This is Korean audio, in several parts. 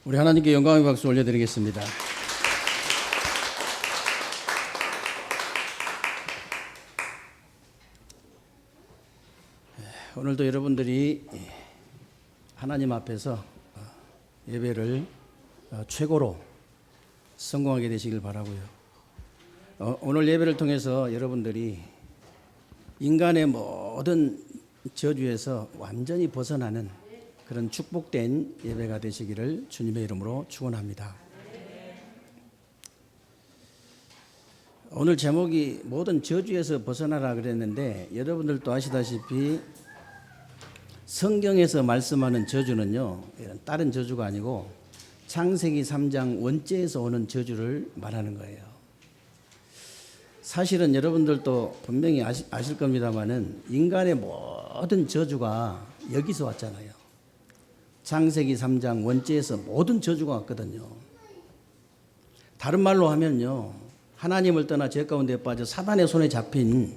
우리 하나님께 영광의 박수 올려드리겠습니다. 오늘도 여러분들이 하나님 앞에서 예배를 최고로 성공하게 되시길 바라고요. 오늘 예배를 통해서 여러분들이 인간의 모든 저주에서 완전히 벗어나는 그런 축복된 예배가 되시기를 주님의 이름으로 축원합니다. 오늘 제목이 모든 저주에서 벗어나라 그랬는데 여러분들도 아시다시피 성경에서 말씀하는 저주는요, 다른 저주가 아니고 창세기 3장 원죄에서 오는 저주를 말하는 거예요. 사실은 여러분들도 분명히 아실 겁니다만은 인간의 모든 저주가 여기서 왔잖아요. 창세기 3장 원죄에서 모든 저주가 왔거든요. 다른 말로 하면요, 하나님을 떠나 죄 가운데 빠져 사단의 손에 잡힌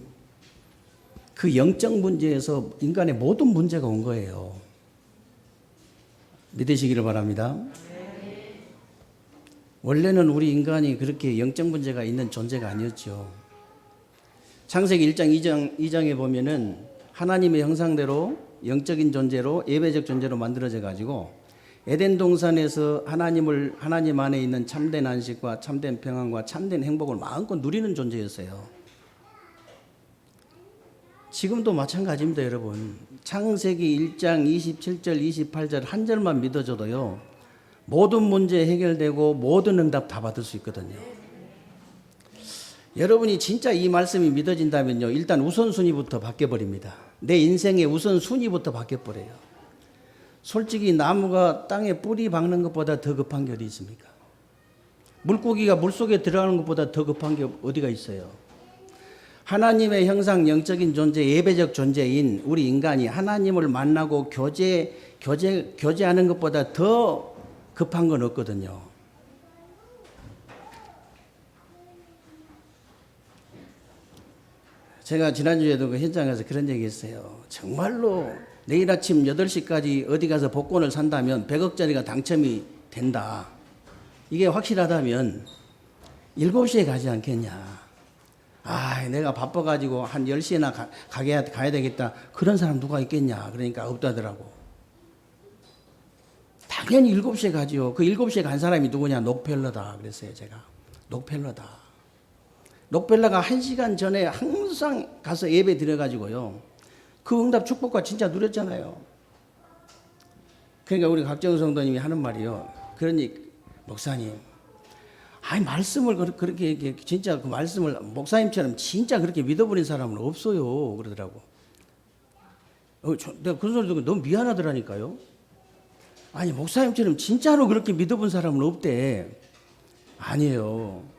그 영적 문제에서 인간의 모든 문제가 온 거예요. 믿으시기를 바랍니다. 원래는 우리 인간이 그렇게 영적 문제가 있는 존재가 아니었죠. 창세기 1장 2장에 보면은 하나님의 형상대로 영적인 존재로 예배적 존재로 만들어져 가지고 에덴 동산에서 하나님 안에 있는 참된 안식과 참된 평안과 참된 행복을 마음껏 누리는 존재였어요. 지금도 마찬가지입니다, 여러분. 창세기 1장 27절 28절 한 절만 믿어줘도요, 모든 문제 해결되고 모든 응답 다 받을 수 있거든요. 여러분이 진짜 이 말씀이 믿어진다면요, 일단 우선순위부터 바뀌어버립니다. 내 인생의 우선순위부터 바뀌어버려요. 솔직히 나무가 땅에 뿌리 박는 것보다 더 급한 게 어디 있습니까? 물고기가 물속에 들어가는 것보다 더 급한 게 어디가 있어요? 하나님의 형상 영적인 존재, 예배적 존재인 우리 인간이 하나님을 만나고 교제하는 것보다 더 급한 건 없거든요. 제가 지난주에도 그 현장에서 그런 얘기 했어요. 정말로 내일 아침 8시까지 어디 가서 복권을 산다면 100억짜리가 당첨이 된다. 이게 확실하다면 7시에 가지 않겠냐. 내가 바빠가지고 한 10시에나 가야 되겠다. 그런 사람 누가 있겠냐. 그러니까 없다더라고. 당연히 7시에 가지요. 그 7시에 간 사람이 누구냐. 록펠러다. 그랬어요, 제가. 록펠러다. 록펠러가 1시간 전에 항상 가서 예배 드려가지고요, 그 응답 축복과 진짜 누렸잖아요. 그러니까 우리 각정 성도님이 하는 말이요, 그러니 목사님, 말씀을 그렇게 진짜 그 말씀을 목사님처럼 진짜 그렇게 믿어버린 사람은 없어요. 그러더라고. 내가 그런 소리 듣고 너무 미안하더라니까요. 목사님처럼 진짜로 그렇게 믿어본 사람은 없대. 아니에요.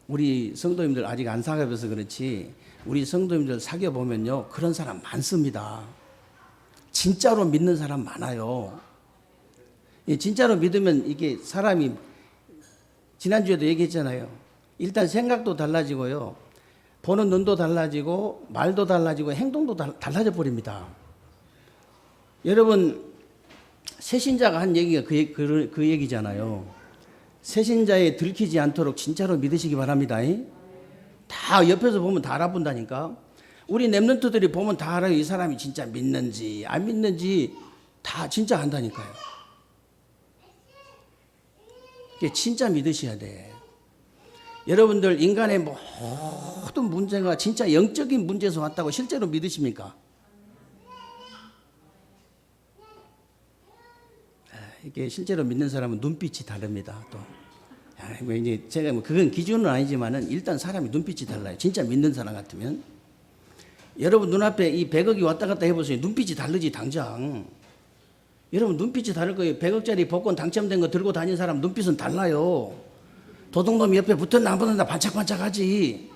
우리 성도님들 아직 안 사귀어서 그렇지, 우리 성도님들 사귀어보면요, 그런 사람 많습니다. 진짜로 믿는 사람 많아요. 진짜로 믿으면 이게 사람이, 지난주에도 얘기했잖아요. 일단 생각도 달라지고요, 보는 눈도 달라지고 말도 달라지고 행동도 달라져 버립니다. 여러분, 새신자가 한 얘기가 그 얘기잖아요. 새신자에 들키지 않도록 진짜로 믿으시기 바랍니다. 다 옆에서 보면 다 알아본다니까. 우리 랩런트들이 보면 다 알아요. 이 사람이 진짜 믿는지 안 믿는지 다 진짜 안다니까요. 이게 진짜 믿으셔야 돼. 여러분들 인간의 모든 문제가 진짜 영적인 문제에서 왔다고 실제로 믿으십니까? 이게 실제로 믿는 사람은 눈빛이 다릅니다. 또 이제 제가 그건 기준은 아니지만은 일단 사람이 눈빛이 달라요. 진짜 믿는 사람 같으면. 여러분 눈앞에 이 100억이 왔다 갔다 해보세요. 눈빛이 다르지 당장. 여러분 눈빛이 다를 거예요. 100억짜리 복권 당첨된 거 들고 다니는 사람 눈빛은 달라요. 도둑놈 옆에 붙었나 안 붙었나 반짝반짝하지.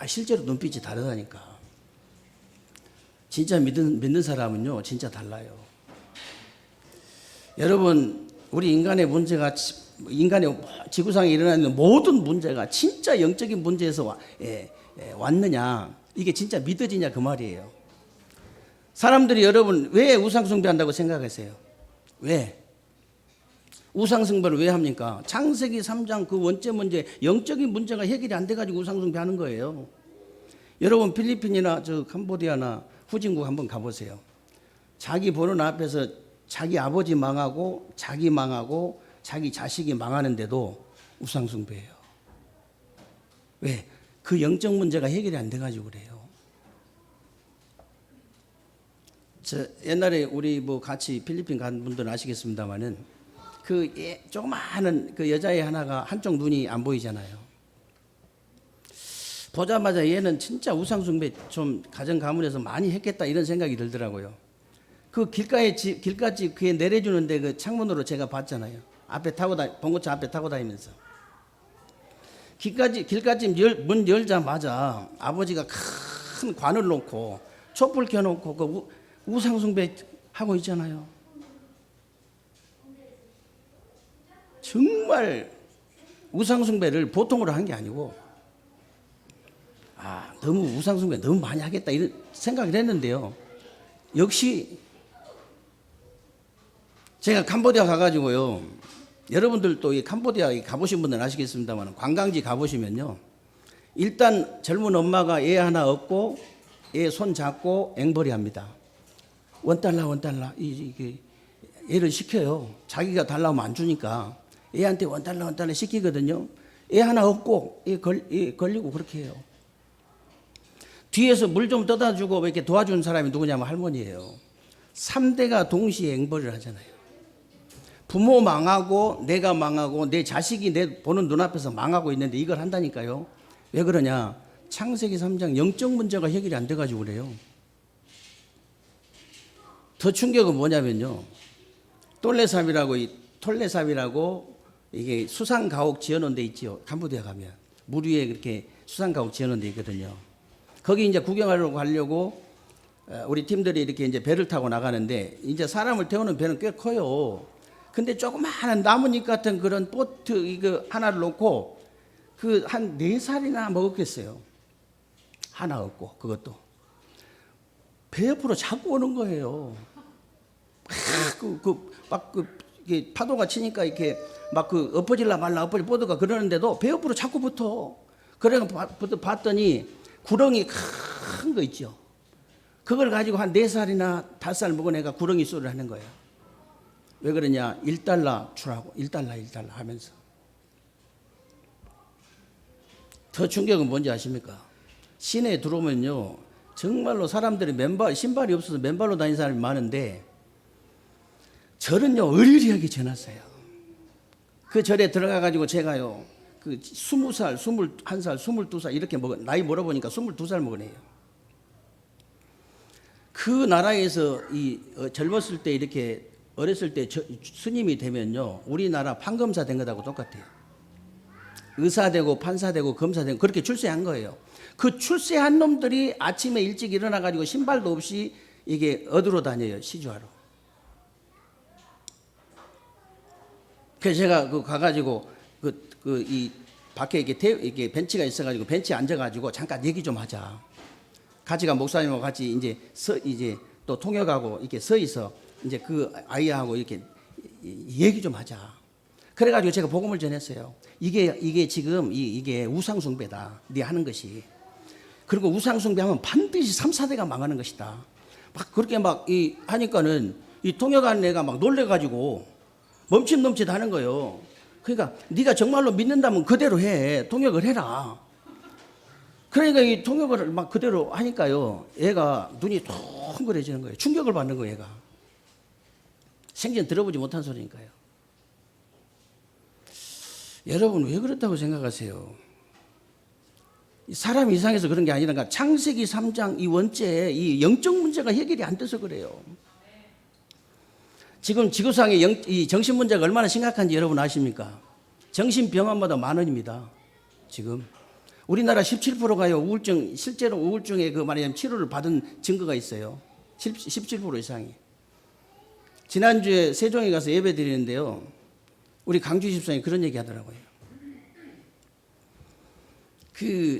실제로 눈빛이 다르다니까. 진짜 믿는 사람은요, 진짜 달라요. 여러분, 우리 인간의 문제가, 인간의 지구상에 일어나는 모든 문제가 진짜 영적인 문제에서 왔느냐, 이게 진짜 믿어지냐 그 말이에요. 사람들이 여러분 왜 우상숭배한다고 생각하세요? 왜? 우상숭배를 왜 합니까? 창세기 3장 그 원죄 문제, 영적인 문제가 해결이 안 돼가지고 우상숭배하는 거예요. 여러분 필리핀이나 저 캄보디아나 후진국 한번 가보세요. 자기 보는 앞에서 자기 아버지 망하고 자기 망하고 자기 자식이 망하는데도 우상숭배예요. 왜? 그 영적 문제가 해결이 안 돼가지고 그래요. 저 옛날에 우리 뭐 같이 필리핀 간 분들은 아시겠습니다만은 그 조그마한 그 여자애 하나가 한쪽 눈이 안 보이잖아요. 보자마자 얘는 진짜 우상숭배 좀 가정 가문에서 많이 했겠다 이런 생각이 들더라고요. 그 길가집 그게 내려주는데 그 창문으로 제가 봤잖아요. 앞에 봉고차 앞에 타고 다니면서 길가집 문 열자마자 아버지가 큰 관을 놓고 촛불 켜놓고 그 우상숭배 하고 있잖아요. 정말 우상숭배를 보통으로 한 게 아니고 너무 우상숭배 너무 많이 하겠다 이런 생각을 했는데요. 역시 제가 캄보디아 가가지고요. 여러분들도 이 캄보디아 가보신 분들은 아시겠습니다만 관광지 가보시면요. 일단 젊은 엄마가 애 하나 얻고 애 손 잡고 앵벌이 합니다. $1 이게 애를 시켜요. 자기가 달라면 안 주니까 애한테 $1 시키거든요. 애 하나 얻고 애 걸리고 그렇게 해요. 뒤에서 물 좀 떠다 주고 이렇게 도와주는 사람이 누구냐면 할머니예요. 3대가 동시에 앵벌을 하잖아요. 부모 망하고 내가 망하고 내 자식이 내 보는 눈앞에서 망하고 있는데 이걸 한다니까요. 왜 그러냐? 창세기 3장 영적 문제가 해결이 안 돼가지고 그래요. 더 충격은 뭐냐면요. 톨레삽이라고 이게 수상가옥 지어놓은 데 있지요. 캄보디아 가면 물 위에 그렇게 수상가옥 지어놓은 데 있거든요. 거기 이제 구경하려고 가려고 우리 팀들이 이렇게 이제 배를 타고 나가는데 이제 사람을 태우는 배는 꽤 커요. 근데 조그마한 나뭇잎 같은 그런 보트 이거 하나를 놓고 그 한 4살이나 먹었겠어요. 하나 얻고 그것도 배 옆으로 자꾸 오는 거예요. 이게 파도가 치니까 이렇게 막 그 엎어질라 말라 보드가 그러는데도 배 옆으로 자꾸 붙어. 그래서 봤더니 구렁이 큰 거 있죠. 그걸 가지고 한 4살이나 5살 먹은 애가 구렁이 소리를 하는 거예요. 왜 그러냐? $1 주라고. $1 하면서. 더 충격은 뭔지 아십니까? 시내에 들어오면요. 정말로 사람들이 신발이 없어서 맨발로 다니는 사람이 많은데 절은요, 의리하게 지났어요. 그 절에 들어가가지고 제가요, 그 20살, 21살, 22살 이렇게 나이 물어보니까 22살 먹은 애예요. 그 나라에서 젊었을 때 이렇게 어렸을 때 스님이 되면요, 우리나라 판검사 된 것하고 똑같아요. 의사 되고 판사 되고 검사 되고 그렇게 출세한 거예요. 그 출세한 놈들이 아침에 일찍 일어나가지고 신발도 없이 이게 어디로 다녀요? 시주하러. 그래서 제가 가가지고 이 밖에 이게 벤치가 있어가지고 벤치에 앉아가지고 잠깐 얘기 좀 하자. 같이 간 목사님하고 같이 이제 또 통역하고 이렇게 서 있어. 이제 그 아이하고 이렇게 얘기 좀 하자. 그래가지고 제가 복음을 전했어요. 이게 지금 이게 우상숭배다. 네 하는 것이. 그리고 우상숭배하면 반드시 3, 4대가 망하는 것이다. 막 그렇게 하니까는 이 통역하는 애가 막 놀래가지고 멈칫멈칫 하는 거예요. 그러니까 네가 정말로 믿는다면 그대로 해. 통역을 해라. 그러니까 이 통역을 막 그대로 하니까요. 애가 눈이 동그래지는 거예요. 충격을 받는 거예요, 얘가. 생전 들어보지 못한 소리니까요. 여러분 왜 그렇다고 생각하세요? 사람이 이상해서 그런 게 아니라 창세기 3장 이 원죄 이 영적 문제가 해결이 안 돼서 그래요. 지금 지구상의 이 정신 문제가 얼마나 심각한지 여러분 아십니까? 정신병원마다 $10,000입니다. 지금 우리나라 17%가요 우울증, 실제로 우울증의 그 말하자면 치료를 받은 증거가 있어요. 17% 이상이. 지난주에 세종에 가서 예배 드리는데요, 우리 강주 집사님이 그런 얘기 하더라고요.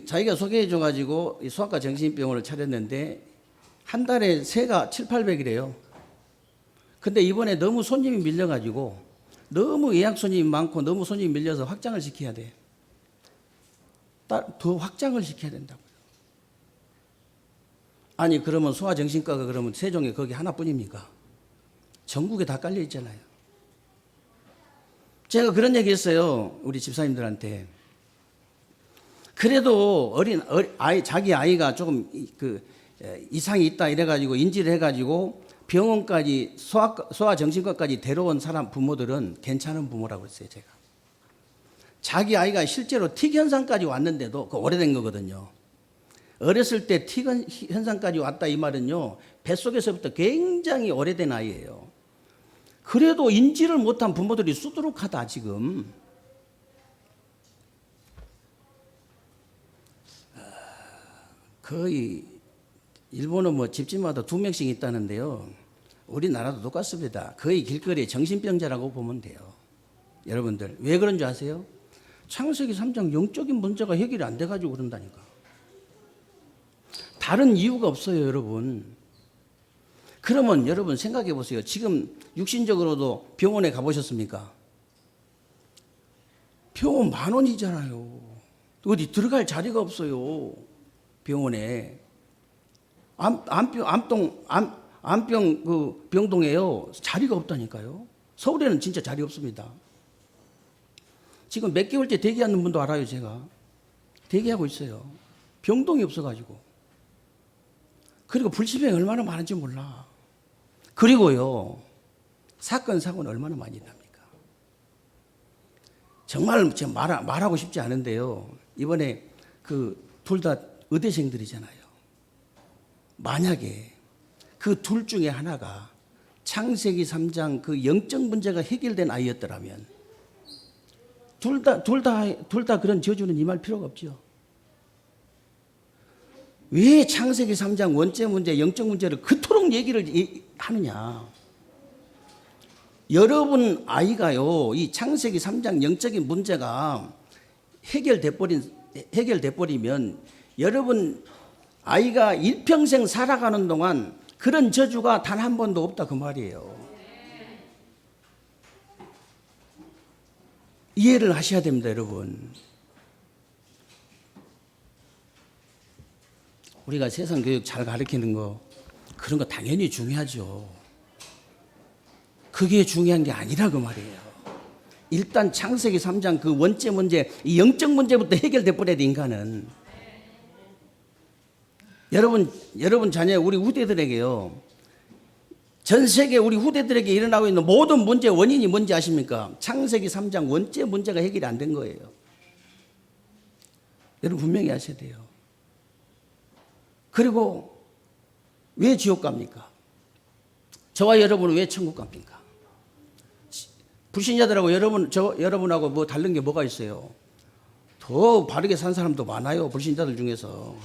자기가 소개해줘가지고 소아과 정신병원을 차렸는데 한 달에 세가 700~800이래요. 근데 이번에 너무 손님이 밀려가지고 너무 예약 손님이 많고 너무 손님이 밀려서 확장을 시켜야 돼. 더 확장을 시켜야 된다고요. 아니 그러면 소아정신과가 그러면 세종에 거기 하나뿐입니까? 전국에 다 깔려 있잖아요. 제가 그런 얘기 했어요. 우리 집사님들한테. 그래도 자기 아이가 조금 이상이 있다 이래가지고 인지를 해가지고 병원까지 소아정신과까지 데려온 사람 부모들은 괜찮은 부모라고 했어요. 제가. 자기 아이가 실제로 틱 현상까지 왔는데도 그 오래된 거거든요. 어렸을 때 틱 현상까지 왔다 이 말은요. 뱃속에서부터 굉장히 오래된 아이예요. 그래도 인지를 못한 부모들이 수두룩하다 지금. 거의 일본은 뭐 집집마다 2명씩 있다는데요. 우리나라도 똑같습니다. 거의 길거리에 정신병자라고 보면 돼요. 여러분들 왜 그런 줄 아세요? 창세기 3장 영적인 문제가 해결이 안 돼가지고 그런다니까. 다른 이유가 없어요, 여러분. 그러면 여러분 생각해 보세요. 지금 육신적으로도 병원에 가보셨습니까? 병원 10,000원이잖아요. 어디 들어갈 자리가 없어요. 병원에. 안병 그 병동에요. 자리가 없다니까요. 서울에는 진짜 자리 없습니다. 지금 몇 개월째 대기하는 분도 알아요, 제가. 대기하고 있어요. 병동이 없어가지고. 그리고 불치병이 얼마나 많은지 몰라. 그리고요, 사건은 얼마나 많이 납니까? 정말 제가 말하고 싶지 않은데요. 이번에 둘 다 의대생들이잖아요. 만약에 그 둘 중에 하나가 창세기 3장 그 영적 문제가 해결된 아이였더라면 둘 다 그런 저주는 임할 필요가 없죠. 왜 창세기 3장 원죄 문제, 영적 문제를 그토록 얘기를 하느냐. 여러분 아이가요, 이 창세기 3장 영적인 문제가 해결돼 버리면 여러분 아이가 일평생 살아가는 동안 그런 저주가 단 한 번도 없다 그 말이에요. 이해를 하셔야 됩니다, 여러분. 우리가 세상 교육 잘 가르치는 거 그런 거 당연히 중요하죠. 그게 중요한 게 아니라 그 말이에요. 일단 창세기 3장 그 원죄 문제, 이 영적 문제부터 해결돼 버려야 돼, 인간은. 여러분 자녀 우리 후대들에게요. 전 세계 우리 후대들에게 일어나고 있는 모든 문제의 원인이 뭔지 아십니까? 창세기 3장 원죄 문제가 해결이 안 된 거예요. 여러분 분명히 아셔야 돼요. 그리고 왜 지옥 갑니까? 저와 여러분은 왜 천국 갑니까? 불신자들하고 여러분하고 뭐 다른 게 뭐가 있어요? 더 바르게 산 사람도 많아요. 불신자들 중에서.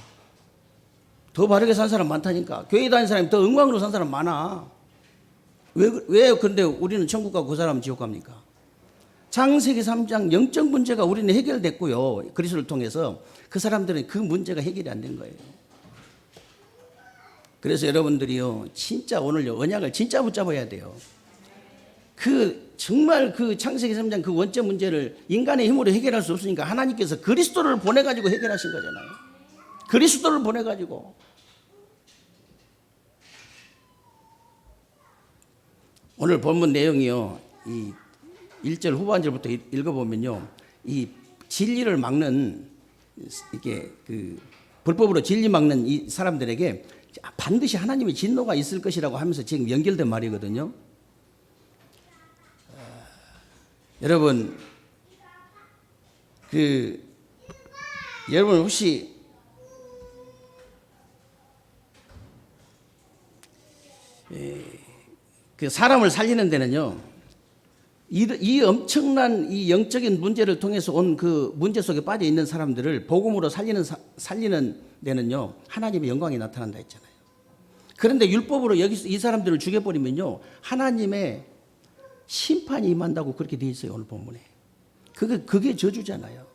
더 바르게 산 사람 많다니까. 교회 다니는 사람이 더 영광으로 산 사람 많아. 왜 그런데 우리는 천국 가고 그 사람은 지옥 갑니까? 창세기 3장 영적 문제가 우리는 해결됐고요. 그리스도를 통해서 그 사람들은 그 문제가 해결이 안 된 거예요. 그래서 여러분들이요, 진짜 오늘요, 언약을 진짜 붙잡아야 돼요. 정말 창세기 3장 그 원죄 문제를 인간의 힘으로 해결할 수 없으니까 하나님께서 그리스도를 보내가지고 해결하신 거잖아요. 그리스도를 보내가지고. 오늘 본문 내용이요, 이 1절 후반절부터 읽어보면요, 이 진리를 막는, 이게 불법으로 진리 막는 이 사람들에게 반드시 하나님의 진노가 있을 것이라고 하면서 지금 연결된 말이거든요. 여러분, 여러분 혹시 사람을 살리는 데는요, 이 엄청난 이 영적인 문제를 통해서 온 그 문제 속에 빠져 있는 사람들을 복음으로 살리는 데는요, 하나님의 영광이 나타난다 했잖아요. 그런데 율법으로 여기서 이 사람들을 죽여버리면요, 하나님의 심판이 임한다고 그렇게 되어 있어요, 오늘 본문에. 그게 저주잖아요.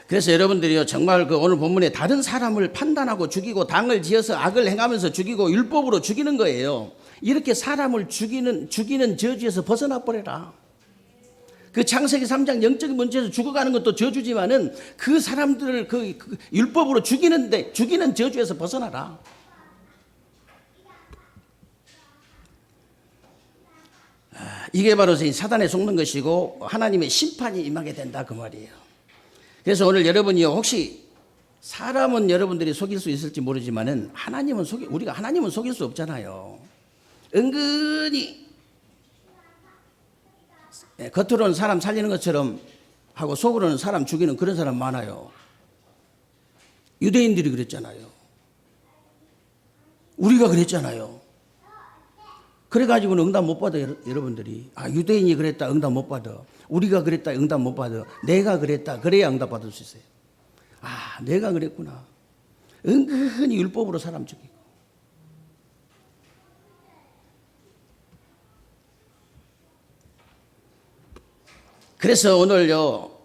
그래서 여러분들이요, 정말 그 오늘 본문에 다른 사람을 판단하고 죽이고 당을 지어서 악을 행하면서 죽이고 율법으로 죽이는 거예요. 이렇게 사람을 죽이는 저주에서 벗어나 버려라. 그 창세기 3장 영적인 문제에서 죽어가는 것도 저주지만은 그 사람들을 그 율법으로 죽이는 저주에서 벗어나라. 이게 바로 사단에 속는 것이고 하나님의 심판이 임하게 된다 그 말이에요. 그래서 오늘 여러분이요, 혹시 사람은 여러분들이 속일 수 있을지 모르지만은 우리가 하나님은 속일 수 없잖아요. 은근히 겉으로는 사람 살리는 것처럼 하고 속으로는 사람 죽이는 그런 사람 많아요. 유대인들이 그랬잖아요. 우리가 그랬잖아요. 그래가지고는 응답 못 받아. 여러분들이 유대인이 그랬다 응답 못 받아. 우리가 그랬다 응답 못 받아. 내가 그랬다 그래야 응답 받을 수 있어요. 내가 그랬구나. 은근히 율법으로 사람 죽이고. 그래서 오늘요,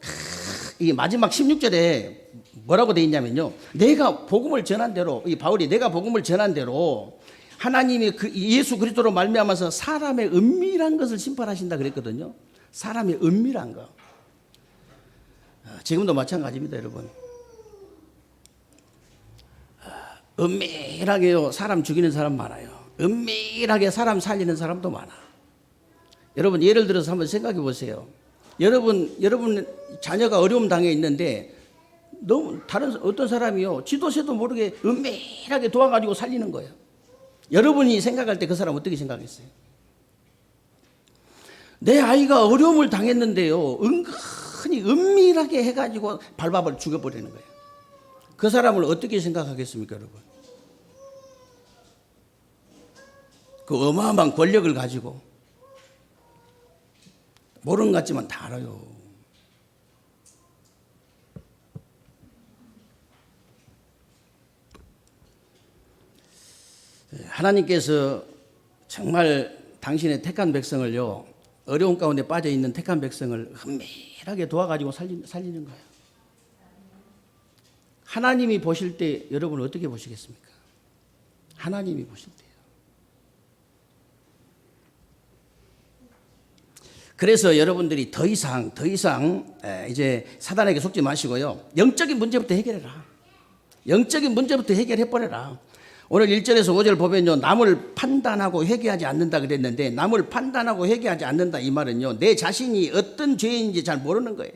이 마지막 16절에 뭐라고 돼 있냐면요, 내가 복음을 전한 대로, 이 바울이 내가 복음을 전한 대로 하나님이 예수 그리스도로 말미암아서 사람의 은밀한 것을 심판하신다 그랬거든요. 사람의 은밀한 거. 지금도 마찬가지입니다, 여러분. 은밀하게요, 사람 죽이는 사람 많아요. 은밀하게 사람 살리는 사람도 많아. 여러분, 예를 들어서 한번 생각해 보세요. 여러분 자녀가 어려움 당해 있는데 너무 다른 어떤 사람이요, 지도새도 모르게 은밀하게 도와가지고 살리는 거예요. 여러분이 생각할 때 그 사람 어떻게 생각했어요? 내 아이가 어려움을 당했는데요, 은근히 은밀하게 해가지고 발바닥을 죽여버리는 거예요. 그 사람을 어떻게 생각하겠습니까, 여러분? 그 어마어마한 권력을 가지고 모르는 것 같지만 다 알아요. 하나님께서 정말 당신의 택한 백성을요, 어려운 가운데 빠져 있는 택한 백성을 은밀하게 도와가지고 살리는 거예요. 하나님이 보실 때 여러분 어떻게 보시겠습니까? 하나님이 보실 때요. 그래서 여러분들이 더 이상 이제 사단에게 속지 마시고요, 영적인 문제부터 해결해라. 영적인 문제부터 해결해버려라. 오늘 1절에서 5절 보면요, 남을 판단하고 회개하지 않는다 그랬는데, 남을 판단하고 회개하지 않는다 이 말은요, 내 자신이 어떤 죄인인지 잘 모르는 거예요.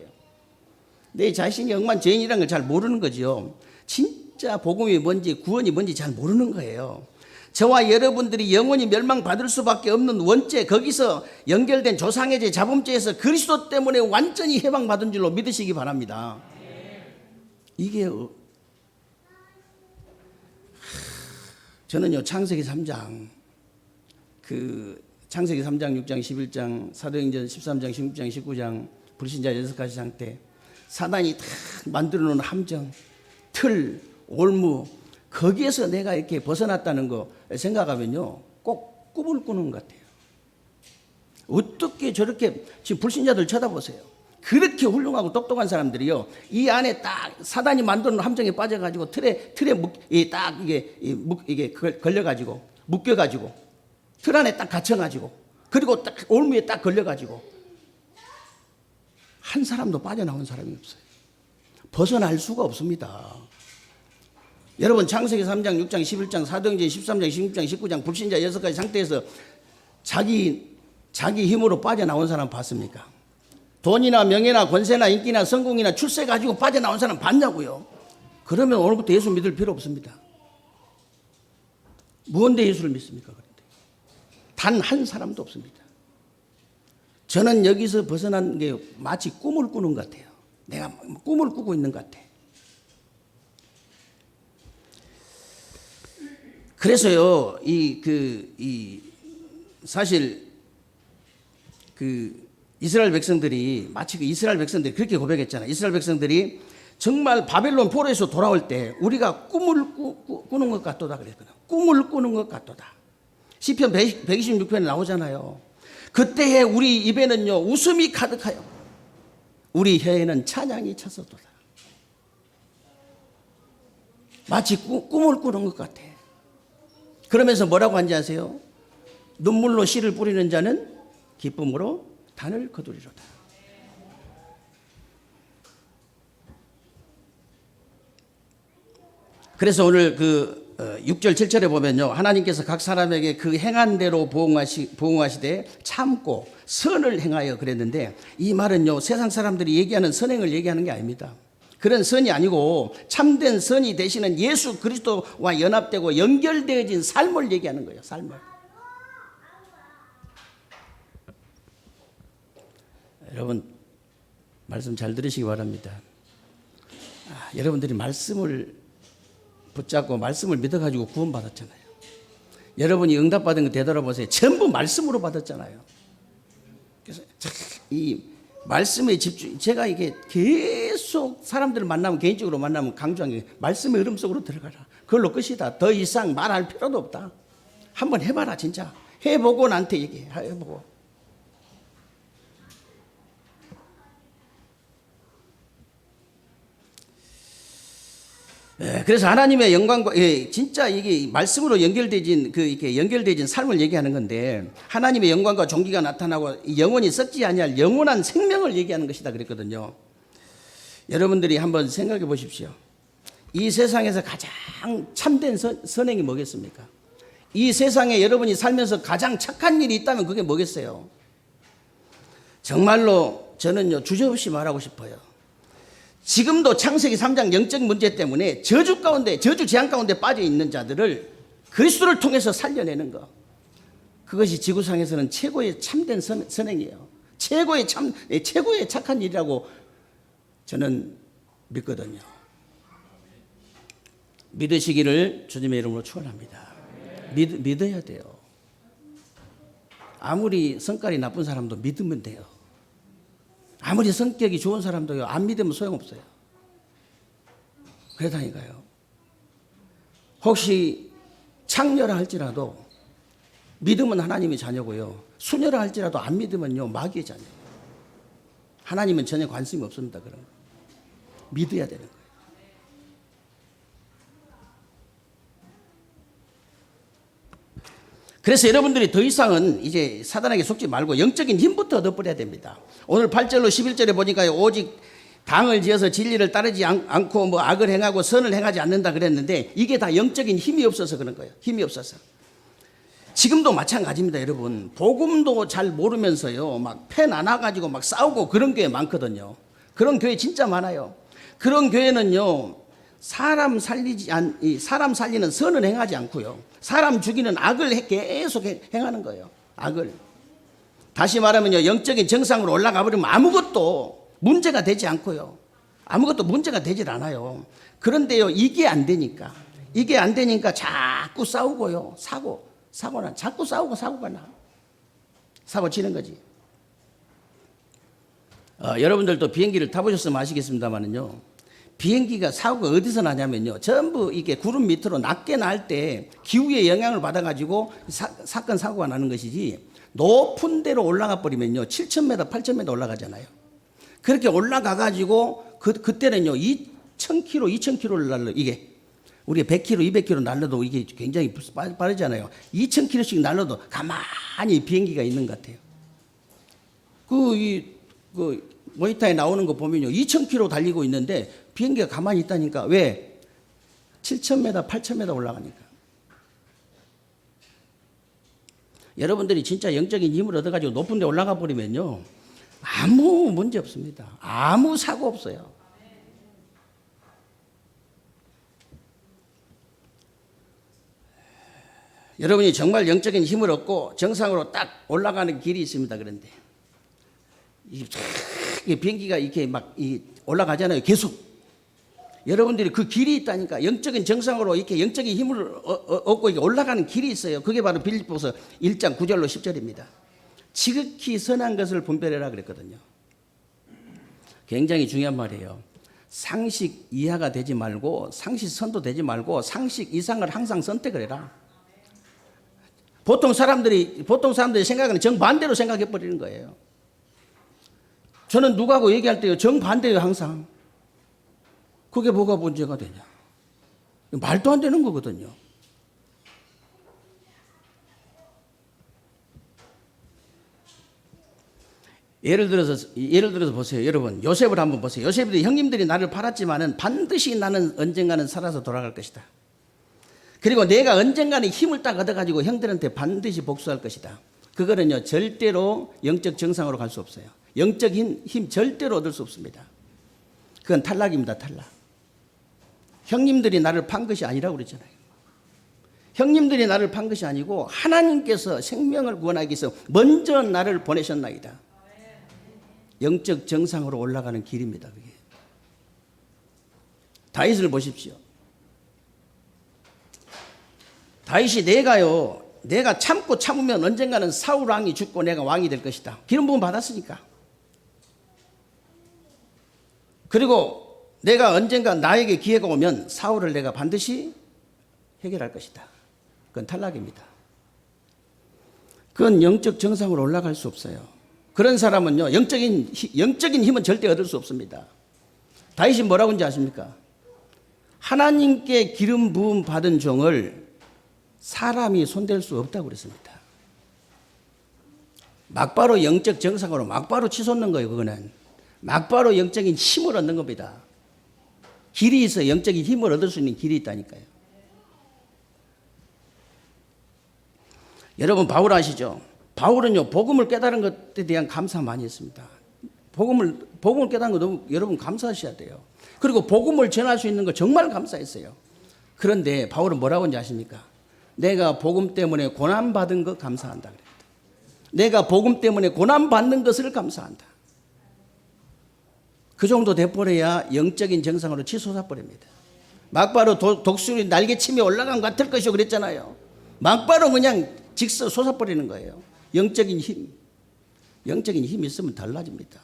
내 자신이 억만 죄인이라는 걸 잘 모르는 거죠. 진짜 복음이 뭔지 구원이 뭔지 잘 모르는 거예요. 저와 여러분들이 영원히 멸망받을 수밖에 없는 원죄, 거기서 연결된 조상의 죄, 자범죄에서 그리스도 때문에 완전히 해방받은 줄로 믿으시기 바랍니다. 이게 저는요, 창세기 3장, 창세기 3장, 6장, 11장, 사도행전 13장, 16장, 19장, 불신자 6가지 상태, 사단이 다 만들어 놓은 함정, 틀, 올무, 거기에서 내가 이렇게 벗어났다는 거 생각하면요, 꼭 꿈을 꾸는 것 같아요. 어떻게 저렇게, 지금 불신자들 쳐다보세요. 그렇게 훌륭하고 똑똑한 사람들이요, 이 안에 딱 사단이 만드는 함정에 빠져가지고 틀에 딱 이게 걸려가지고, 묶여가지고, 틀 안에 딱 갇혀가지고, 그리고 딱 올무에 딱 걸려가지고, 한 사람도 빠져나온 사람이 없어요. 벗어날 수가 없습니다. 여러분, 창세기 3장, 6장, 11장, 사도행전 13장, 16장, 19장, 불신자 6가지 상태에서 자기 힘으로 빠져나온 사람 봤습니까? 돈이나 명예나 권세나 인기나 성공이나 출세 가지고 빠져나온 사람 봤냐고요? 그러면 오늘부터 예수 믿을 필요 없습니다. 무언데 예수를 믿습니까? 그런데 단 한 사람도 없습니다. 저는 여기서 벗어난 게 마치 꿈을 꾸는 것 같아요. 내가 꿈을 꾸고 있는 것 같아. 그래서요, 사실 이스라엘 백성들이, 마치 이스라엘 백성들이 그렇게 고백했잖아요. 이스라엘 백성들이 정말 바벨론 포로에서 돌아올 때 우리가 꿈을 꾸는 것 같도다 그랬거든요. 꿈을 꾸는 것 같도다. 시편 126편에 나오잖아요. 그때에 우리 입에는요, 웃음이 가득하여 우리 혀에는 찬양이 찼었도다. 마치 꿈을 꾸는 것 같아. 그러면서 뭐라고 한지 아세요? 눈물로 씨를 뿌리는 자는 기쁨으로 단을 거두리로다. 그래서 오늘 6절 7절에 보면요, 하나님께서 각 사람에게 그 행한 대로 보응하시되 참고 선을 행하여 그랬는데, 이 말은요 세상 사람들이 얘기하는 선행을 얘기하는 게 아닙니다. 그런 선이 아니고 참된 선이 되시는 예수 그리스도와 연합되고 연결되어진 삶을 얘기하는 거예요. 삶을. 여러분 말씀 잘 들으시기 바랍니다. 여러분들이 말씀을 붙잡고 말씀을 믿어가지고 구원받았잖아요. 여러분이 응답받은 거 되돌아보세요. 전부 말씀으로 받았잖아요. 그래서 이 말씀에 집중, 제가 이게 계속 사람들을 만나면, 개인적으로 만나면 강조한 게 말씀의 흐름 속으로 들어가라. 그걸로 끝이다. 더 이상 말할 필요도 없다. 한번 해봐라. 진짜 해보고 나한테 얘기해. 해보고. 그래서 하나님의 영광과 진짜 이게 말씀으로 연결되진 이렇게 연결되진 삶을 얘기하는 건데, 하나님의 영광과 존귀가 나타나고 영원히 썩지 아니할 영원한 생명을 얘기하는 것이다 그랬거든요. 여러분들이 한번 생각해 보십시오. 이 세상에서 가장 참된 선행이 뭐겠습니까? 이 세상에 여러분이 살면서 가장 착한 일이 있다면 그게 뭐겠어요? 정말로 저는요 주저없이 말하고 싶어요. 지금도 창세기 3장 영적 문제 때문에 저주 재앙 가운데 빠져 있는 자들을 그리스도를 통해서 살려내는 것, 그것이 지구상에서는 최고의 참된 선행이에요. 최고의 착한 일이라고 저는 믿거든요. 믿으시기를 주님의 이름으로 축원합니다. 믿어야 돼요. 아무리 성깔이 나쁜 사람도 믿으면 돼요. 아무리 성격이 좋은 사람도요, 안 믿으면 소용없어요. 그러다니까요. 혹시 창녀라 할지라도 믿으면 하나님의 자녀고요, 수녀라 할지라도 안 믿으면요 마귀의 자녀. 하나님은 전혀 관심이 없습니다. 그럼 믿어야 되는 거예요. 그래서 여러분들이 더 이상은 이제 사단에게 속지 말고 영적인 힘부터 얻어버려야 됩니다. 오늘 8절로 11절에 보니까 오직 당을 지어서 진리를 따르지 않고 뭐 악을 행하고 선을 행하지 않는다 그랬는데, 이게 다 영적인 힘이 없어서 그런 거예요. 힘이 없어서. 지금도 마찬가지입니다. 여러분 복음도 잘 모르면서요 막 패 나눠가지고 막 싸우고 그런 교회 많거든요. 그런 교회 진짜 많아요. 그런 교회는요 사람 살리는 선을 행하지 않고요, 사람 죽이는 악을 계속 행하는 거예요. 악을. 다시 말하면요, 영적인 정상으로 올라가 버리면 아무것도 문제가 되지 않고요, 아무것도 문제가 되질 않아요. 그런데요 이게 안 되니까 자꾸 싸우고요, 자꾸 싸우고 사고가 나. 사고 치는 거지. 여러분들도 비행기를 타보셨으면 아시겠습니다만은요, 비행기가 사고가 어디서 나냐면요, 전부 이게 구름 밑으로 낮게 날 때 기후의 영향을 받아가지고 사건 사고가 나는 것이지, 높은 데로 올라가 버리면요 7,000m 8,000m 올라가잖아요. 그렇게 올라가가지고 그때는요 2,000km 2,000km를 날려. 이게 우리가 100km 200km 날려도 이게 굉장히 빠르잖아요. 2,000km씩 날려도 가만히 비행기가 있는 것 같아요. 모니터에 나오는 거 보면요 2,000km 달리고 있는데 비행기가 가만히 있다니까. 왜? 7,000m 8,000m 올라가니까. 여러분들이 진짜 영적인 힘을 얻어가지고 높은 데 올라가 버리면요 아무 문제 없습니다. 아무 사고 없어요. 여러분이 정말 영적인 힘을 얻고 정상으로 딱 올라가는 길이 있습니다. 그런데 이 비행기가 이렇게 막 올라가잖아요. 계속. 여러분들이 그 길이 있다니까. 영적인 정상으로 이렇게 영적인 힘을 얻고 올라가는 길이 있어요. 그게 바로 빌립보서 1장 9절로 10절입니다. 지극히 선한 것을 분별해라 그랬거든요. 굉장히 중요한 말이에요. 상식 이하가 되지 말고 상식 선도 되지 말고 상식 이상을 항상 선택을 해라. 보통 사람들이 생각하는 정반대로 생각해 버리는 거예요. 저는 누구하고 얘기할 때요 정반대예요. 항상. 그게 뭐가 문제가 되냐. 말도 안 되는 거거든요. 예를 들어서 보세요. 여러분, 요셉을 한번 보세요. 요셉이 형님들이 나를 팔았지만은 반드시 나는 언젠가는 살아서 돌아갈 것이다. 그리고 내가 언젠가는 힘을 딱 얻어가지고 형들한테 반드시 복수할 것이다. 그거는요, 절대로 영적 정상으로 갈 수 없어요. 영적 힘 절대로 얻을 수 없습니다. 그건 탈락입니다, 탈락. 형님들이 나를 판 것이 아니라고 그랬잖아요. 형님들이 나를 판 것이 아니고 하나님께서 생명을 구원하기 위해서 먼저 나를 보내셨나이다. 영적 정상으로 올라가는 길입니다. 그게. 다윗을 보십시오. 다윗이 내가 참고 참으면 언젠가는 사울 왕이 죽고 내가 왕이 될 것이다. 기름 부음 받았으니까. 그리고 내가 언젠가 나에게 기회가 오면 사울을 내가 반드시 해결할 것이다. 그건 탈락입니다. 그건 영적 정상으로 올라갈 수 없어요. 그런 사람은요, 영적인 힘은 절대 얻을 수 없습니다. 다윗이 뭐라고 하는지 아십니까? 하나님께 기름 부음 받은 종을 사람이 손댈 수 없다고 그랬습니다. 막바로 영적 정상으로 막바로 치솟는 거예요. 그거는 막바로 영적인 힘을 얻는 겁니다. 길이 있어. 영적인 힘을 얻을 수 있는 길이 있다니까요. 여러분, 바울 아시죠? 바울은요, 복음을 깨달은 것에 대한 감사 많이 했습니다. 복음을 깨달은 거 너무 여러분 감사하셔야 돼요. 그리고 복음을 전할 수 있는 거 정말 감사했어요. 그런데 바울은 뭐라고 하는지 아십니까? 내가 복음 때문에 고난받은 것 감사한다 그랬다. 내가 복음 때문에 고난받는 것을 감사한다. 그 정도 돼버려야 영적인 정상으로 치솟아 버립니다. 막바로 독수리 날개침이 올라간 것 같을 것이요 그랬잖아요. 막바로 그냥 직서 솟아버리는 거예요. 영적인 힘이 있으면 달라집니다.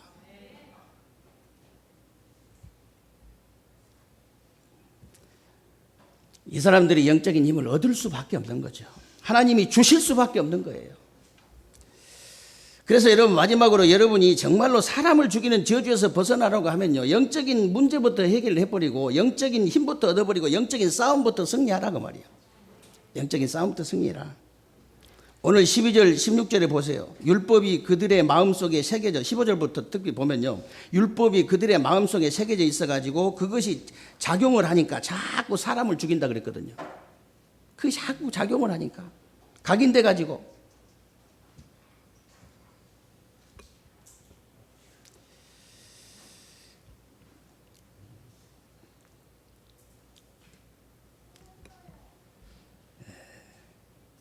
이 사람들이 영적인 힘을 얻을 수밖에 없는 거죠. 하나님이 주실 수밖에 없는 거예요. 그래서 여러분, 마지막으로 여러분이 정말로 사람을 죽이는 저주에서 벗어나라고 하면요, 영적인 문제부터 해결해버리고 영적인 힘부터 얻어버리고 영적인 싸움부터 승리하라고 말이에요. 영적인 싸움부터 승리해라. 오늘 12절 16절에 보세요. 율법이 그들의 마음속에 새겨져, 15절부터 특히 보면요, 율법이 그들의 마음속에 새겨져 있어가지고 그것이 작용을 하니까 자꾸 사람을 죽인다 그랬거든요. 그게 자꾸 작용을 하니까 각인돼 가지고.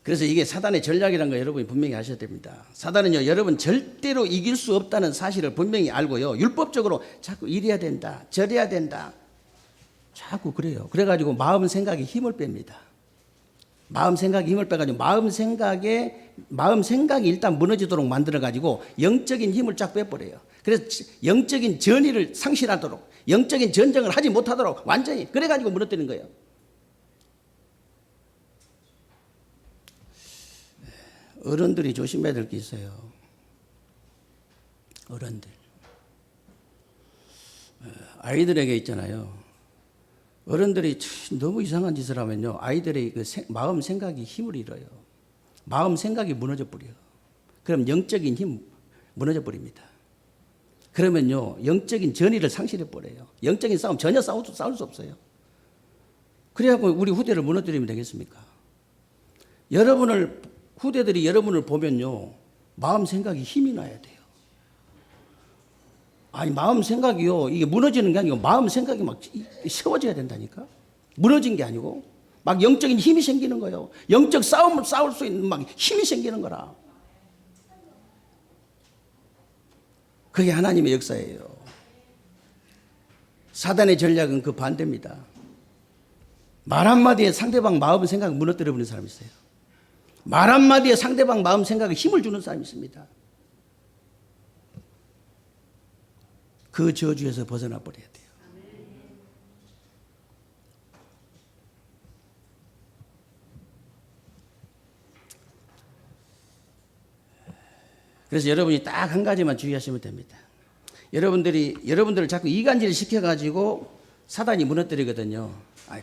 그래서 이게 사단의 전략이라는 거 여러분이 분명히 아셔야 됩니다. 사단은요, 여러분 절대로 이길 수 없다는 사실을 분명히 알고요, 율법적으로 자꾸 이래야 된다, 저래야 된다, 자꾸 그래요. 그래가지고 마음 생각에 힘을 뺍니다. 마음 생각에 힘을 빼가지고 마음 생각이 일단 무너지도록 만들어가지고 영적인 힘을 쫙 빼버려요. 그래서 영적인 전의를 상실하도록, 영적인 전쟁을 하지 못하도록 완전히 그래가지고 무너뜨리는 거예요. 어른들이 조심해야 될 게 있어요. 어른들. 아이들에게 있잖아요. 어른들이 너무 이상한 짓을 하면요, 아이들의 그 마음 생각이 힘을 잃어요. 마음 생각이 무너져 버려요. 그럼 영적인 힘 무너져 버립니다. 그러면요, 영적인 전의를 상실해 버려요. 영적인 싸움 전혀 싸울 수 없어요. 그래갖고 우리 후대를 무너뜨리면 되겠습니까? 후대들이 여러분을 보면요, 마음 생각이 힘이 나야 돼요. 아니, 마음 생각이요, 이게 무너지는 게 아니고 마음 생각이 막 세워져야 된다니까. 무너진 게 아니고 막 영적인 힘이 생기는 거예요. 영적 싸움을 싸울 수 있는 막 힘이 생기는 거라. 그게 하나님의 역사예요. 사단의 전략은 그 반대입니다. 말 한마디에 상대방 마음 생각을 무너뜨려 버리는 사람이 있어요. 말 한마디에 상대방 마음 생각에 힘을 주는 사람이 있습니다. 그 저주에서 벗어나 버려야 돼요. 그래서 여러분이 딱 한 가지만 주의하시면 됩니다. 여러분들을 자꾸 이간질을 시켜가지고 사단이 무너뜨리거든요.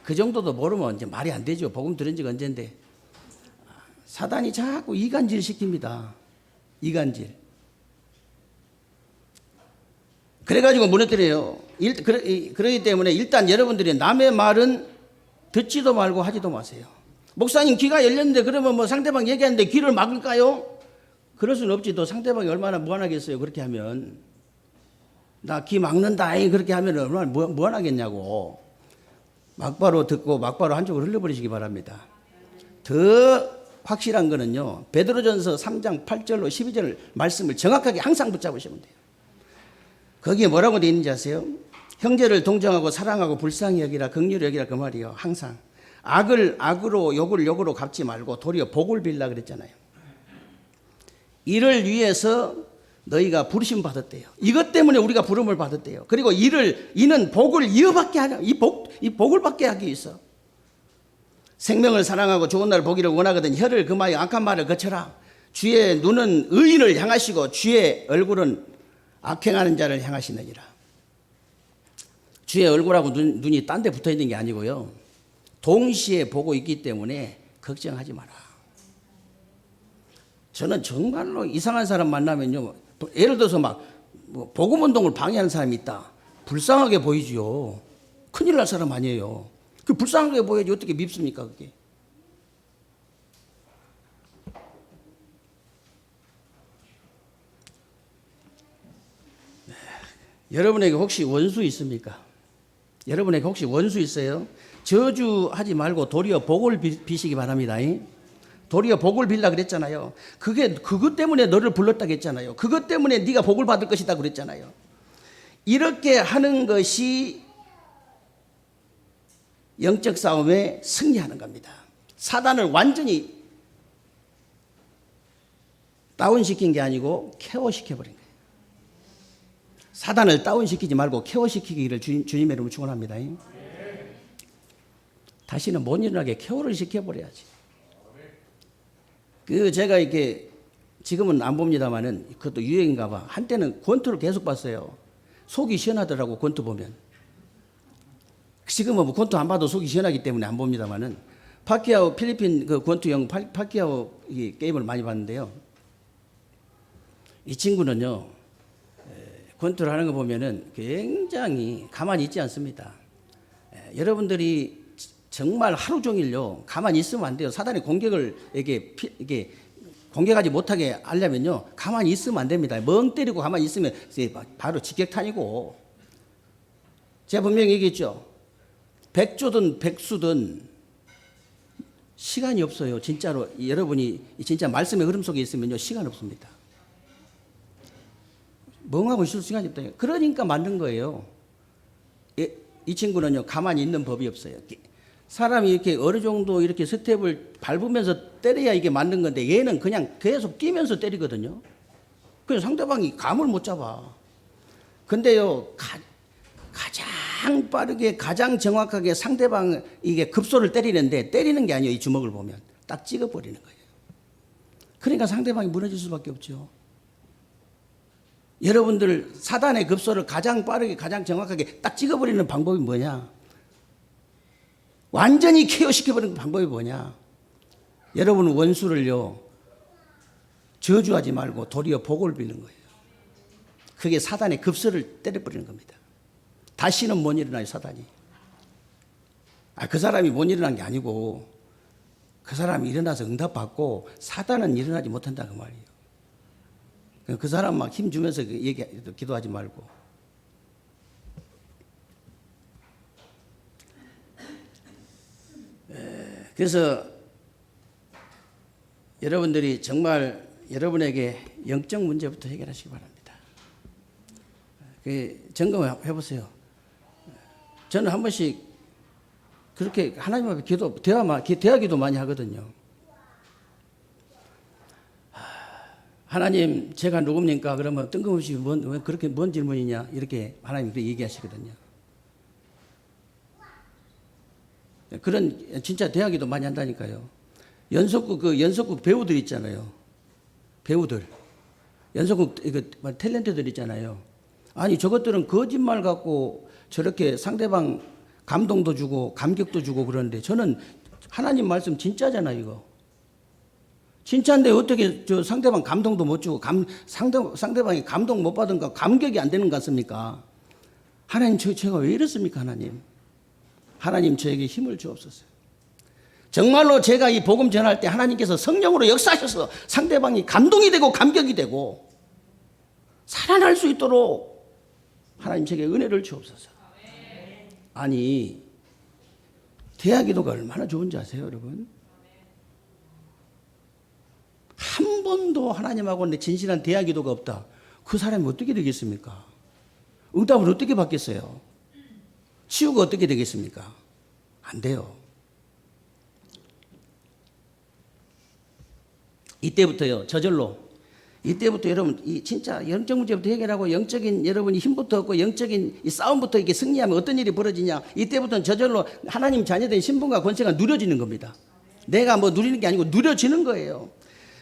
그 정도도 모르면 이제 말이 안 되죠. 복음 들은 지가 언젠데. 사단이 자꾸 이간질 시킵니다. 이간질. 그래가지고 무너뜨려요. 그러기 때문에 일단 여러분들이 남의 말은 듣지도 말고 하지도 마세요. 목사님 귀가 열렸는데 그러면 뭐 상대방 얘기하는데 귀를 막을까요? 그럴 수는 없지. 또 상대방이 얼마나 무한하겠어요. 그렇게 하면. 나 귀 막는다. 그렇게 하면 얼마나 무한하겠냐고. 막바로 듣고 막바로 한쪽으로 흘려버리시기 바랍니다. 더 확실한 거는요. 베드로전서 3장 8절로 12절 말씀을 정확하게 항상 붙잡으시면 돼요. 거기에 뭐라고 되어 있는지 아세요? 형제를 동정하고 사랑하고 불쌍히 여기라 긍휼히 여기라 그 말이요. 항상 악을 악으로 욕을 욕으로 갚지 말고 도리어 복을 빌라 그랬잖아요. 이를 위해서 너희가 부르심 받았대요. 이것 때문에 우리가 부름을 받았대요. 그리고 이는 복을 이어받게 하려 이 복을 받게 하기 위해서 생명을 사랑하고 좋은 날 보기를 원하거든 혀를 금하여 악한 말을 거쳐라. 주의 눈은 의인을 향하시고 주의 얼굴은 악행하는 자를 향하시느니라. 주의 얼굴하고 눈이 딴 데 붙어 있는 게 아니고요. 동시에 보고 있기 때문에 걱정하지 마라. 저는 정말로 이상한 사람 만나면요. 예를 들어서 뭐 복음운동을 방해하는 사람이 있다. 불쌍하게 보이지요. 큰일 날 사람 아니에요. 그 불쌍하게 보여야지 어떻게 밉습니까 그게. 여러분에게 혹시 원수 있습니까? 여러분에게 혹시 원수 있어요? 저주하지 말고 도리어 복을 비시기 바랍니다. 도리어 복을 빌라 그랬잖아요. 그것 때문에 너를 불렀다고 했잖아요. 그것 때문에 네가 복을 받을 것이다 그랬잖아요. 이렇게 하는 것이 영적 싸움에 승리하는 겁니다. 사단을 완전히 다운시킨 게 아니고 케어시켜버린 거예요. 사단을 다운시키지 말고 케어시키기를 주님의 이름으로 축원합니다. 다시는 못 일어나게 케어를 시켜버려야지. 제가 이렇게 지금은 안 봅니다만은 그것도 유행인가 봐. 한때는 권투를 계속 봤어요. 속이 시원하더라고 권투 보면. 지금은 뭐 권투 안 봐도 속이 시원하기 때문에 안 봅니다만은 파키아오 필리핀 그 권투 파키아오 게임을 많이 봤는데요. 이 친구는요. 권투를 하는 거 보면은 굉장히 가만히 있지 않습니다. 여러분들이 정말 하루 종일요 가만히 있으면 안 돼요. 사단의 공격을 이게 공격하지 못하게 하려면요 가만히 있으면 안 됩니다. 멍 때리고 가만히 있으면 바로 직격탄이고. 제가 분명히 얘기했죠. 백조든 백수든 시간이 없어요. 진짜로 여러분이 진짜 말씀의 흐름 속에 있으면요 시간 없습니다. 멍하고 있을 시간이 없다. 그러니까 만든 거예요. 이 친구는요 가만히 있는 법이 없어요. 사람이 이렇게 어느 정도 이렇게 스텝을 밟으면서 때려야 이게 맞는 건데 얘는 그냥 계속 뛰면서 때리거든요. 그래서 상대방이 감을 못 잡아. 근데요 가장 빠르게 가장 정확하게 상대방 이게 급소를 때리는데 때리는 게 아니에요. 이 주먹을 보면 딱 찍어버리는 거예요. 그러니까 상대방이 무너질 수밖에 없죠. 여러분들 사단의 급소를 가장 빠르게 가장 정확하게 딱 찍어버리는 방법이 뭐냐? 완전히 케어시켜버리는 방법이 뭐냐? 여러분 원수를요 저주하지 말고 도리어 복을 빌는 거예요. 그게 사단의 급소를 때려버리는 겁니다. 다시는 못 일어나요 사단이. 그 사람이 못 일어난 게 아니고 그 사람이 일어나서 응답받고 사단은 일어나지 못한다 그 말이에요. 그 사람 막 힘주면서 기도하지 말고. 그래서 여러분들이 정말 여러분에게 영적 문제부터 해결하시기 바랍니다. 점검해 보세요. 저는 한 번씩 그렇게 하나님 앞에 대화 기도 많이 하거든요. 하나님, 제가 누굽니까? 그러면 뜬금없이 왜 그렇게 뭔 질문이냐? 이렇게 하나님 그렇게 얘기하시거든요. 그런 진짜 대화기도 많이 한다니까요. 연속극 배우들 있잖아요. 배우들. 연속극 탤런트들 있잖아요. 아니 저것들은 거짓말 갖고 저렇게 상대방 감동도 주고 감격도 주고 그러는데 저는 하나님 말씀 진짜잖아요, 이거. 진짜인데 어떻게 저 상대방 감동도 못 주고 상대방이 감동 못 받은가 감격이 안 되는 것 같습니까? 하나님 제가 왜 이렇습니까, 하나님? 하나님 저에게 힘을 주옵소서. 정말로 제가 이 복음 전할 때 하나님께서 성령으로 역사하셔서 상대방이 감동이 되고 감격이 되고 살아날 수 있도록 하나님 제게 은혜를 주옵소서. 아니, 대화기도가 얼마나 좋은지 아세요, 여러분? 한 번도 하나님하고 내 진실한 대화기도가 없다. 그 사람이 어떻게 되겠습니까? 응답을 어떻게 받겠어요? 치유가 어떻게 되겠습니까? 안 돼요. 이때부터요, 저절로. 이때부터 여러분, 이 진짜 영적 문제부터 해결하고 영적인 여러분이 힘부터 얻고 영적인 이 싸움부터 이렇게 승리하면 어떤 일이 벌어지냐? 이때부터는 저절로 하나님 자녀된 신분과 권세가 누려지는 겁니다. 내가 뭐 누리는 게 아니고 누려지는 거예요.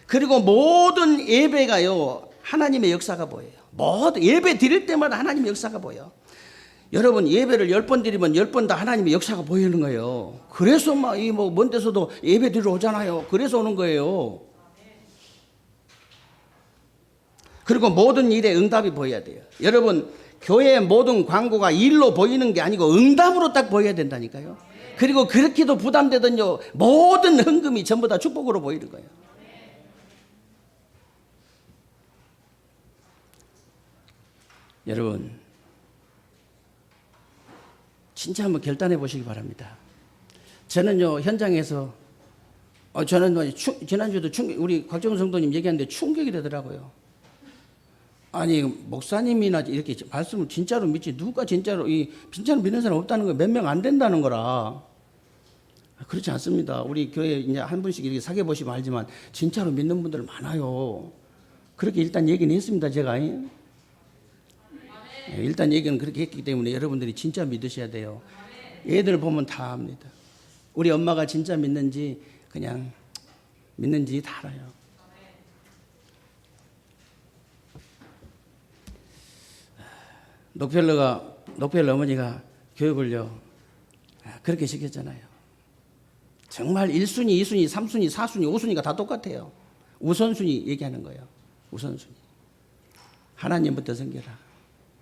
그리고 모든 예배가요, 하나님의 역사가 보여요. 모든 예배 드릴 때마다 하나님의 역사가 보여. 여러분, 예배를 10번 드리면 10번 다 하나님의 역사가 보이는 거예요. 그래서 막 이 뭐 먼 데서도 예배 드리러 오잖아요. 그래서 오는 거예요. 그리고 모든 일에 응답이 보여야 돼요. 여러분, 교회의 모든 광고가 일로 보이는 게 아니고 응답으로 딱 보여야 된다니까요. 그리고 그렇게도 부담되던요, 모든 헌금이 전부 다 축복으로 보이는 거예요. 여러분, 진짜 한번 결단해 보시기 바랍니다. 저는요, 현장에서 저는 지난주에도 우리 곽정은 성도님 얘기하는데 충격이 되더라고요. 아니, 목사님이나 이렇게 말씀을 진짜로 믿지, 누가 진짜로 믿는 사람 없다는 거 몇 명 안 된다는 거라. 그렇지 않습니다. 우리 교회 이제 한 분씩 이렇게 사귀어 보시면 알지만 진짜로 믿는 분들 많아요. 그렇게 일단 얘기는 했습니다, 제가. 일단 얘기는 그렇게 했기 때문에 여러분들이 진짜 믿으셔야 돼요. 애들 보면 다 압니다. 우리 엄마가 진짜 믿는지 그냥 믿는지 다 알아요. 녹펠러 어머니가 교육을요, 그렇게 시켰잖아요. 정말 1순위, 2순위, 3순위, 4순위, 5순위가 다 똑같아요. 우선순위 얘기하는 거예요. 우선순위. 하나님부터 섬겨라.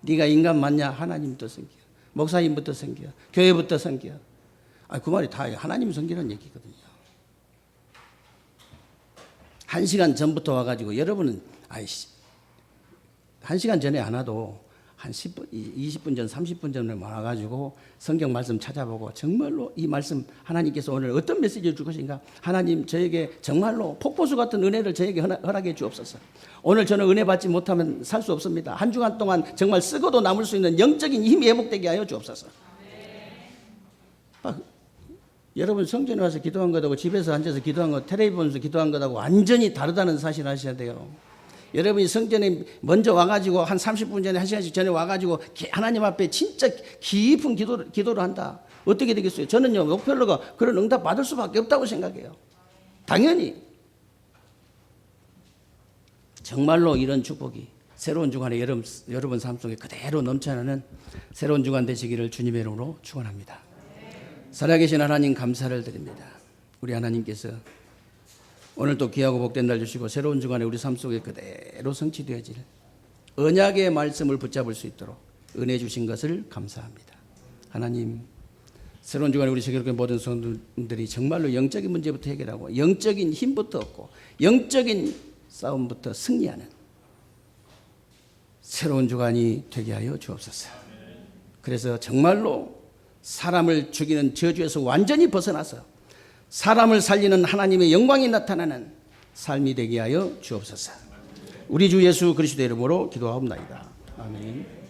네가 인간 맞냐? 하나님부터 섬겨. 목사님부터 섬겨. 교회부터 섬겨. 그 말이 다 하나님 섬기라는 얘기거든요. 1시간 전부터 와가지고 여러분은 1시간 전에 안 와도 한 10분, 20분 전, 30분 전에 와가지고 성경 말씀 찾아보고 정말로 이 말씀 하나님께서 오늘 어떤 메시지를 줄 것인가? 하나님 저에게 정말로 폭포수 같은 은혜를 저에게 허락해 주옵소서. 오늘 저는 은혜 받지 못하면 살 수 없습니다. 한 주간 동안 정말 쓰고도 남을 수 있는 영적인 힘이 회복되게 하여 주옵소서. 여러분 성전에 와서 기도한 것하고 집에서 앉아서 기도한 것, 텔레비전 보면서 기도한 것하고 완전히 다르다는 사실 아셔야 돼요. 여러분이 성전에 먼저 와가지고 한 30분 전에 1시간씩 전에 와가지고 하나님 앞에 진짜 깊은 기도를 한다. 어떻게 되겠어요? 저는요, 목펠러가 그런 응답 받을 수밖에 없다고 생각해요. 당연히. 정말로 이런 축복이 새로운 주간에 여러분 삶 속에 그대로 넘쳐나는 새로운 주간 되시기를 주님의 이름으로 축원합니다. 살아계신 하나님 감사를 드립니다. 우리 하나님께서 오늘 또 귀하고 복된 날 주시고 새로운 주간에 우리 삶 속에 그대로 성취되어질 언약의 말씀을 붙잡을 수 있도록 은혜 주신 것을 감사합니다. 하나님, 새로운 주간에 우리 세계교회 모든 성도들이 정말로 영적인 문제부터 해결하고 영적인 힘부터 얻고 영적인 싸움부터 승리하는 새로운 주간이 되게 하여 주옵소서. 그래서 정말로 사람을 죽이는 저주에서 완전히 벗어나서 사람을 살리는 하나님의 영광이 나타나는 삶이 되게 하여 주옵소서. 우리 주 예수 그리스도의 이름으로 기도하옵나이다. 아멘.